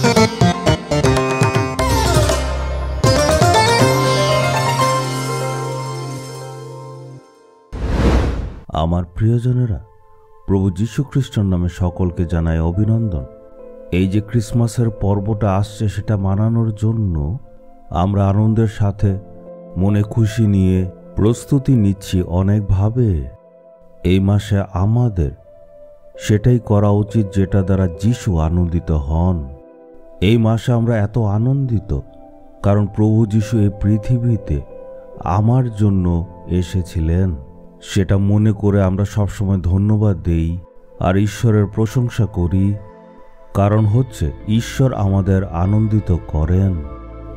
আমার প্রিয়জনেরা, প্রভু যীশু খ্রিস্টের নামে সকলকে জানাই অভিনন্দন। এই যে ক্রিসমাসের পর্বটা আসছে সেটা মানানোর জন্য আমরা আনন্দের সাথে মনে খুশি নিয়ে প্রস্তুতি নিচ্ছি অনেকভাবে। এই মাসে আমাদের সেটাই করা উচিত যেটা দ্বারা যীশু আনন্দিত হন। এই মাসে আমরা এত আনন্দিত কারণ প্রভু যীশু এই পৃথিবীতে আমার জন্য এসেছিলেন। সেটা মনে করে আমরা সবসময় ধন্যবাদ দেই আর ঈশ্বরের প্রশংসা করি। কারণ হচ্ছে ঈশ্বর আমাদের আনন্দিত করেন।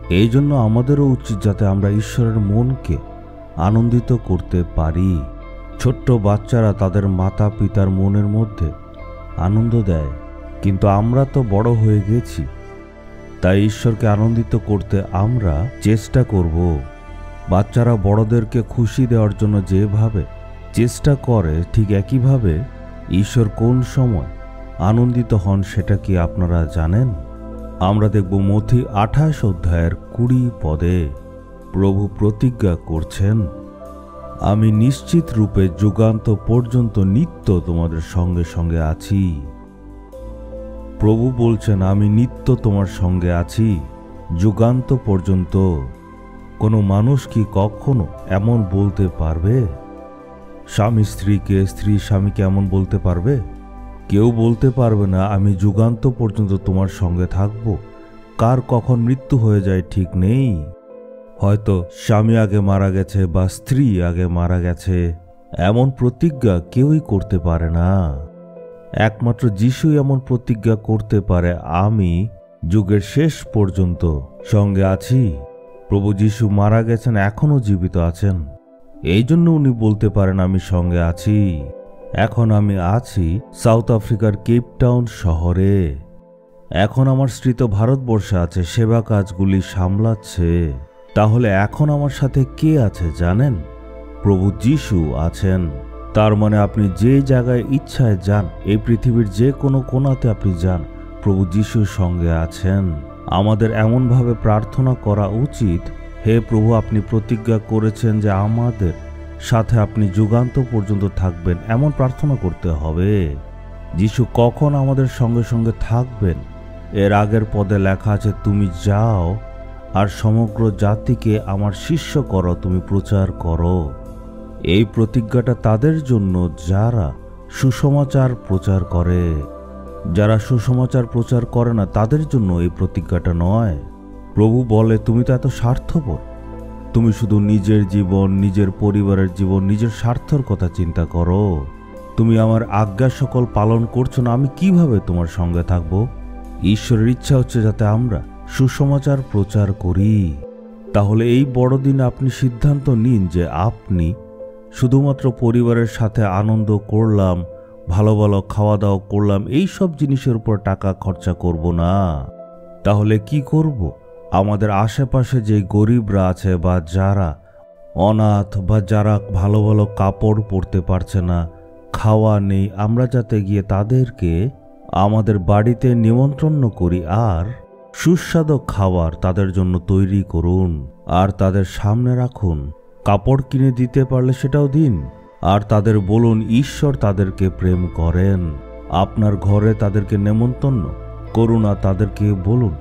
এই জন্য আমাদেরও উচিত যাতে আমরা ঈশ্বরের মনকে আনন্দিত করতে পারি। ছোট্ট বাচ্চারা তাদের মাতা পিতার মনের মধ্যে আনন্দ দেয়, কিন্তু আমরা তো বড় হয়ে গেছি, তাই ঈশ্বরকে আনন্দিত করতে আমরা চেষ্টা করব। বাচ্চারা বড়দেরকে খুশি দেওয়ার জন্য যেভাবে চেষ্টা করে ঠিক একইভাবে ঈশ্বর কোন সময় আনন্দিত হন সেটা কি আপনারা জানেন? আমরা দেখব মথি 28 অধ্যায়ের 20 পদে প্রভু প্রতিজ্ঞা করছেন, আমি নিশ্চিত রূপে যুগান্ত পর্যন্ত নিত্য তোমাদের সঙ্গে সঙ্গে আছি। প্রভু বলছেন, আমি নিত্য তোমার সঙ্গে আছি যুগান্ত পর্যন্ত। কোনো মানুষ কি কখনো এমন বলতে পারবে? স্বামী স্ত্রীকে, স্ত্রী স্বামীকে এমন বলতে পারবে? কেউ বলতে পারবে না আমি যুগান্ত পর্যন্ত তোমার সঙ্গে থাকব। কার কখন মৃত্যু হয়ে যায় ঠিক নেই। হয়তো স্বামী আগে মারা গেছে বা স্ত্রী আগে মারা গেছে, এমন প্রতিজ্ঞা কেউই করতে পারে না। একমাত্র যিশুই এমন প্রতিজ্ঞা করতে পারে, আমি যুগের শেষ পর্যন্ত সঙ্গে আছি। প্রভু যীশু মারা গেছেন, এখনো জীবিত আছেন। এই জন্য উনি বলতে পারেন আমি সঙ্গে আছি। এখন আমি আছি সাউথ আফ্রিকার কেপ টাউন শহরে। এখন আমার স্ত্রী তো ভারতবর্ষে আছে, সেবা কাজগুলি সামলাচ্ছে। তাহলে এখন আমার সাথে কে আছে জানেন? প্রভু যীশু আছেন। তার মানে আপনি যে জায়গায় ইচ্ছায় যান, এই পৃথিবীর যে কোনো কোণাতে আপনি যান, প্রভু যীশুর সঙ্গে আছেন। আমাদের এমনভাবে প্রার্থনা করা উচিত, হে প্রভু, আপনি প্রতিজ্ঞা করেছেন যে আমাদের সাথে আপনি যুগান্ত পর্যন্ত থাকবেন, এমন প্রার্থনা করতে হবে। যিশু কখন আমাদের সঙ্গে সঙ্গে থাকবেন? এর আগের পদে লেখা আছে, তুমি যাও আর সমগ্র জাতিকে আমার শিষ্য করো, তুমি প্রচার করো। এই প্রতিজ্ঞাটা তাদের জন্য যারা সুসমাচার প্রচার করে। যারা সুসমাচার প্রচার করে না তাদের জন্য এই প্রতিজ্ঞাটা নয়। প্রভু বলে, তুমি তো এত স্বার্থপর, তুমি শুধু নিজের জীবন, নিজের পরিবারের জীবন, নিজের স্বার্থের কথা চিন্তা করো। তুমি আমার আজ্ঞা সকল পালন করছো না, আমি কিভাবে তোমার সঙ্গে থাকব? ঈশ্বরের ইচ্ছা হচ্ছে যাতে আমরা সুসমাচার প্রচার করি। তাহলে এই বড়দিনে আপনি সিদ্ধান্ত নিন যে আপনি শুধুমাত্র পরিবারের সাথে আনন্দ করলাম, ভালো ভালো খাওয়া দাওয়া করলাম, এই সব জিনিসের উপর টাকা খরচা করব না। তাহলে কি করব? আমাদের আশেপাশে যে গরিবরা আছে বা যারা অনাথ বা যারা ভালো ভালো কাপড় পরতে পারছে না, খাওয়া নেই, আমরা যাতে গিয়ে তাদেরকে আমাদের বাড়িতে নিমন্ত্রণ করি আর সুস্বাদু খাবার তাদের জন্য তৈরি করুন আর তাদের সামনে রাখুন। কাপড় কিনে দিতে পারলে সেটাও দিন আর তাদের বলুন ঈশ্বর তাদেরকে প্রেম করেন। আপনার ঘরে তাদেরকে নেমন্তন্ন করুন আর তাদেরকে বলুন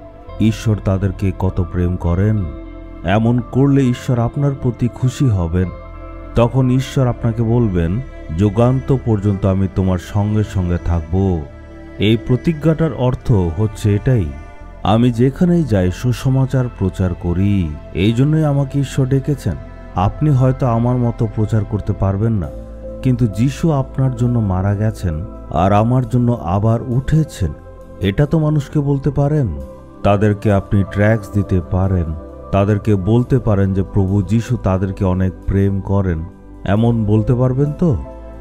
ঈশ্বর তাদেরকে কত প্রেম করেন। এমন করলে ঈশ্বর আপনার প্রতি খুশি হবেন। তখন ঈশ্বর আপনাকে বলবেন, যুগান্ত পর্যন্ত আমি তোমার সঙ্গে সঙ্গে থাকব। এই প্রতিজ্ঞাটার অর্থ হচ্ছে এটাই, আমি যেখানেই যাই সুসমাচার প্রচার করি। এই জন্যই আমাকে ঈশ্বর ডেকেছেন। আপনি হয়তো আমার মতো প্রচার করতে পারবেন না, কিন্তু যিশু আপনার জন্য মারা গেছেন আর আমার জন্য আবার উঠেছেন, এটা তো মানুষকে বলতে পারেন। তাদেরকে আপনি ট্র্যাক্স দিতে পারেন, তাদেরকে বলতে পারেন যে প্রভু যিশু তাদেরকে অনেক প্রেম করেন, এমন বলতে পারবেন তো?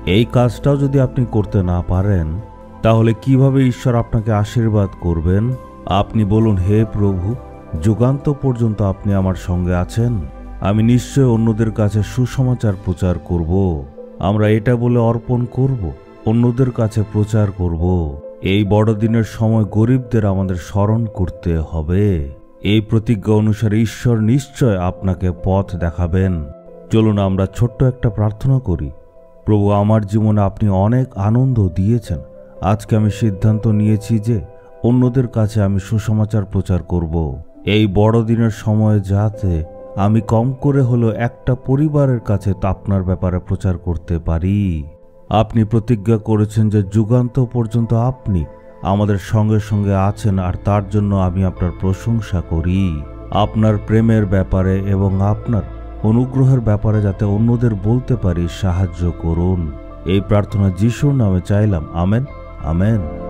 এই কাজটাও যদি আপনি করতে না পারেন, তাহলে কিভাবে ঈশ্বর আপনাকে আশীর্বাদ করবেন? আপনি বলুন, হে প্রভু, যুগান্ত পর্যন্ত আপনি আমার সঙ্গে আছেন, আমি নিশ্চয় অন্যদের কাছে সুসমাচার প্রচার করব। আমরা এটা বলে অর্পণ করব, অন্যদের কাছে প্রচার করব। এই বড়দিনের সময় গরিবদের আমাদের স্মরণ করতে হবে। এই প্রতিজ্ঞা অনুসারে ঈশ্বর নিশ্চয় আপনাকে পথ দেখাবেন। চলুন আমরা ছোট্ট একটা প্রার্থনা করি। প্রভু, আমার জীবনে আপনি অনেক আনন্দ দিয়েছেন। আজকে আমি সিদ্ধান্ত নিয়েছি যে অন্যদের কাছে আমি সুসমাচার প্রচার করব। এই বড়দিনের সময় যাতে আমি কম করে হলেও একটা পরিবারের কাছে আপনার ব্যাপারে প্রচার করতে পারি। আপনি প্রতিজ্ঞা করেছেন যে যুগান্ত পর্যন্ত আপনি আমাদের সঙ্গে সঙ্গে আছেন, আর তার জন্য আমি আপনার প্রশংসা করি। আপনার প্রেমের ব্যাপারে এবং আপনার অনুগ্রহের ব্যাপারে যাতে অন্যদের বলতে পারি, সাহায্য করুন। এই প্রার্থনা যিশুর নামে চাইলাম, আমেন, আমেন।